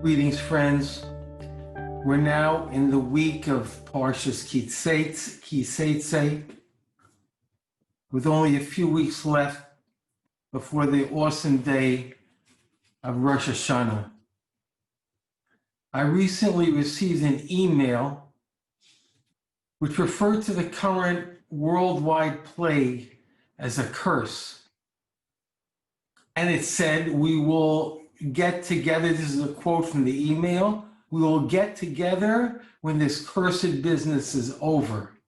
Greetings, friends. We're now in the week of Parshas Ki-Seitzei, with only a few weeks left before the awesome day of Rosh Hashanah. I recently received an email which referred to the current worldwide plague as a curse. And it said, we will get together, this is a quote from the email, we will get together when this cursed business is over.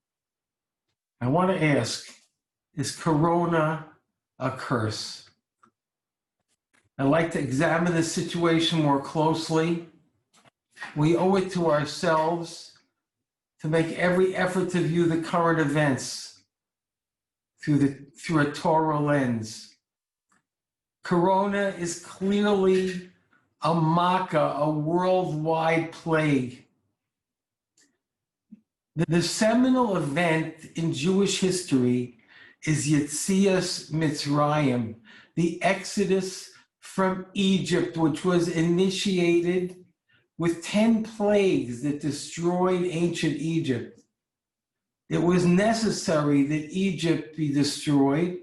I want to ask, is Corona a curse? I'd like to examine the situation more closely. We owe it to ourselves to make every effort to view the current events through a Torah lens. Corona is clearly a Makkah, a worldwide plague. The seminal event in Jewish history is Yetzias Mitzrayim, the exodus from Egypt, which was initiated with 10 plagues that destroyed ancient Egypt. It was necessary that Egypt be destroyed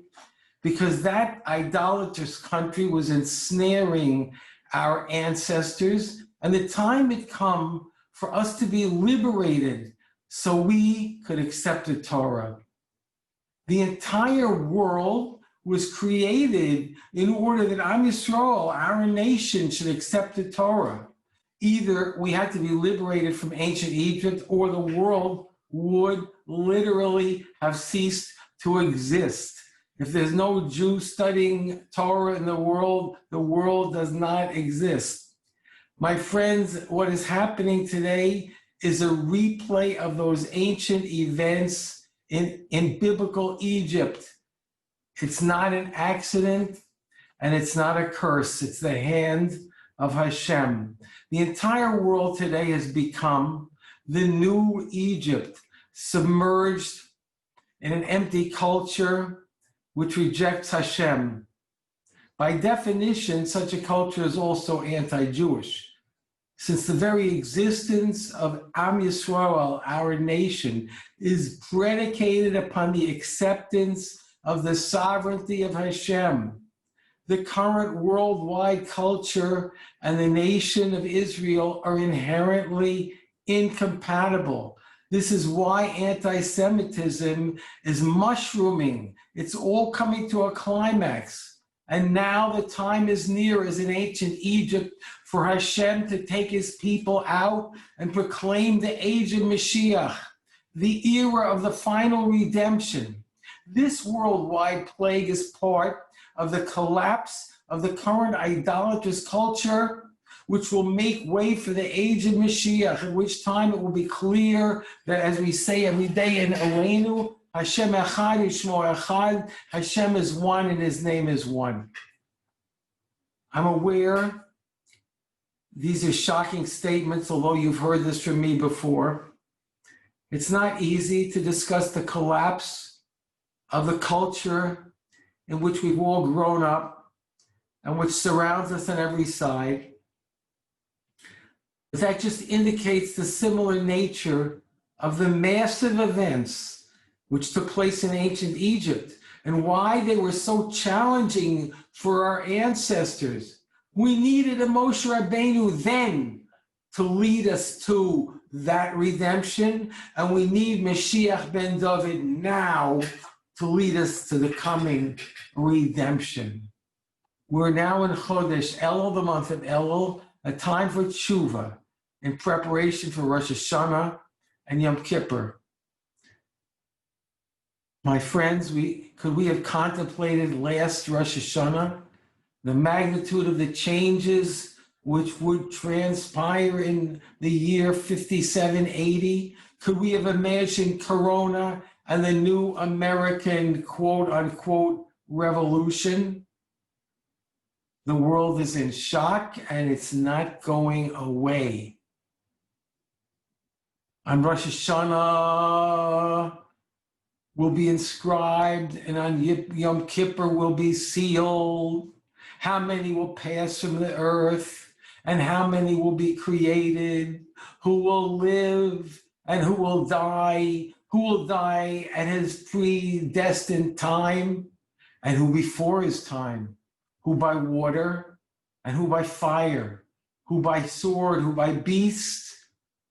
because that idolatrous country was ensnaring our ancestors, and the time had come for us to be liberated so we could accept the Torah. The entire world was created in order that Am Yisrael, our nation, should accept the Torah. Either we had to be liberated from ancient Egypt, or the world would literally have ceased to exist. If there's no Jew studying Torah in the world does not exist. My friends, what is happening today is a replay of those ancient events in biblical Egypt. It's not an accident, and it's not a curse. It's the hand of Hashem. The entire world today has become the new Egypt, submerged in an empty culture which rejects Hashem. By definition, such a culture is also anti-Jewish. Since the very existence of Am Yisrael, our nation, is predicated upon the acceptance of the sovereignty of Hashem, the current worldwide culture and the nation of Israel are inherently incompatible. This is why anti-Semitism is mushrooming. It's all coming to a climax. And now the time is near, as in ancient Egypt, for Hashem to take his people out and proclaim the age of Mashiach, the era of the final redemption. This worldwide plague is part of the collapse of the current idolatrous culture, which will make way for the age of Mashiach, at which time it will be clear that, as we say every day in Aleinu, Hashem Echad Yishmo Echad, Hashem is one and his name is one. I'm aware these are shocking statements, although you've heard this from me before. It's not easy to discuss the collapse of the culture in which we've all grown up and which surrounds us on every side. That just indicates the similar nature of the massive events which took place in ancient Egypt and why they were so challenging for our ancestors. We needed a Moshe Rabbeinu then to lead us to that redemption, and we need Mashiach ben David now to lead us to the coming redemption. We're now in Chodesh Elul, the month of Elul, a time for tshuva, in preparation for Rosh Hashanah and Yom Kippur. My friends, could we have contemplated last Rosh Hashanah, the magnitude of the changes which would transpire in the year 5780? Could we have imagined Corona and the new American quote unquote revolution? The world is in shock and it's not going away. On Rosh Hashanah will be inscribed, and on Yom Kippur will be sealed. How many will pass from the earth? and how many will be created, who will live and who will die at his predestined time, and who before his time, who by water and who by fire, who by sword, who by beast,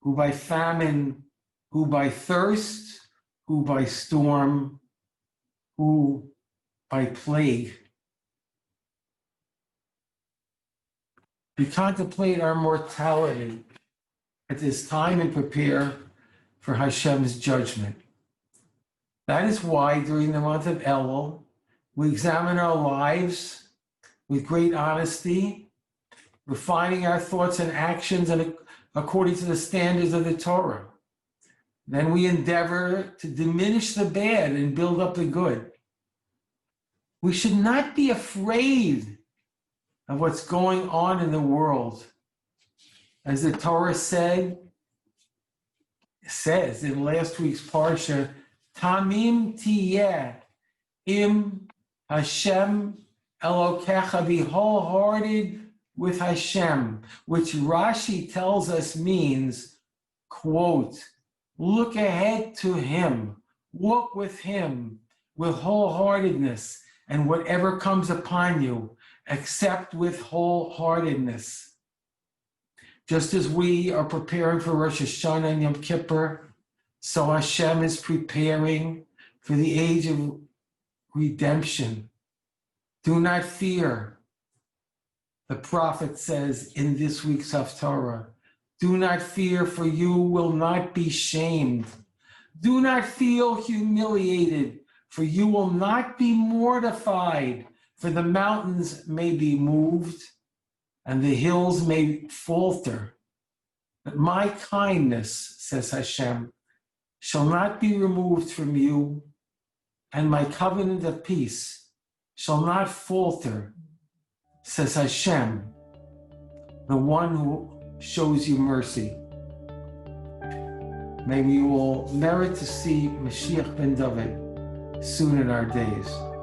who by famine, who by thirst, who by storm, who by plague. We contemplate our mortality at this time and prepare for Hashem's judgment. That is why during the month of Elul, we examine our lives with great honesty, refining our thoughts and actions according to the standards of the Torah. Then we endeavor to diminish the bad and build up the good. We should not be afraid of what's going on in the world. As the Torah says in last week's Parsha, Tamim tiyeh im Hashem Elokecha, be wholehearted with Hashem, which Rashi tells us means, quote, look ahead to him, walk with him with wholeheartedness, and whatever comes upon you, accept with wholeheartedness. Just as we are preparing for Rosh Hashanah and Yom Kippur, so Hashem is preparing for the age of redemption. Do not fear. The prophet says in this week's Haftarah, do not fear, for you will not be shamed. Do not feel humiliated, for you will not be mortified, for the mountains may be moved and the hills may falter. But my kindness, says Hashem, shall not be removed from you, and my covenant of peace shall not falter, says Hashem, the one who shows you mercy. May we all merit to see Mashiach ben David soon in our days.